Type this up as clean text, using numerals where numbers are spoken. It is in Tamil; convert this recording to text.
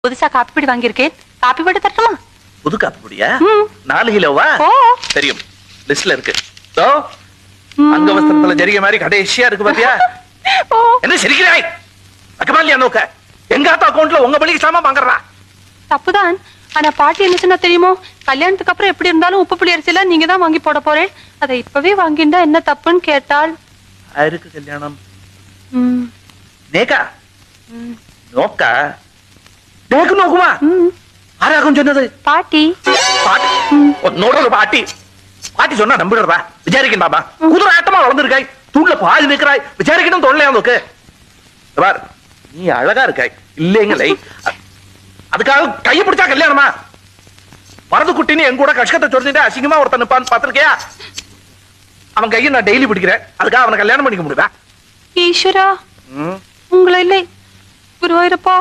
புதுசா காப்பி பொடி வாங்கியிருக்கேன். காப்பி போட்டு தரட்டுமா? புது காப்பி பொடியா? 4 கிலோவா? தெரியும், லிஸ்ட்ல இருக்கு. அங்க வஸ்திரத்துல ஜரிகை மாதிரி கடைசியா இருக்கு பாத்தியா? என்ன சிரிக்கிறாய்? அக்கமாலியா நோக்க எங்க ஆத்தா அக்கவுண்ட்ல உங்க பள்ளிக்கு சாமான் வாங்குறா? தப்புதான். ஆனா பாட்டி என்ன சொன்னா தெரியுமோ? கல்யாணத்துக்கு அப்புறம் எப்படி இருந்தாலும் உப்பு புளி அரிசியில நீங்க தான் வாங்கி போட போறேன். அதை இப்பவே வாங்கிண்டா என்ன தப்புன்னு கேட்டாள். யாருக்கு கல்யாணம்? நேக்கா நோக்கா நேக்கு நோக்குமா? ஆராகும் சொன்னது பாட்டி. பாட்டி உன்னோட ஒரு பாட்டி. பாட்டி சொன்னா நம்பிடுறா? விசாரிக்கணும் பாபா. குதிரை ஆட்டமா வளர்ந்துருக்காய், தூண்ல பால் நிற்கிறாய், விசாரிக்கணும் தோணலையா நோக்கு? பார், நீ அழகா இருக்காய் இல்லைங்களே, அதுக்காக கையை பிடிச்சா கல்யாணமா? வரது குட்டின்னு என் கூட கஷ்டத்தை சொல்லிட்டு அசிங்கமா ஒருத்தன் நிப்பான்னு பாத்திருக்கியா? அவன் கையை நான் டெய்லி பிடிக்கிறேன், அதுக்காக அவனை கல்யாணம் பண்ணிக்க முடியுதா? ஈஸ்வரா, உங்களை இல்லை குருவாயிரப்பா.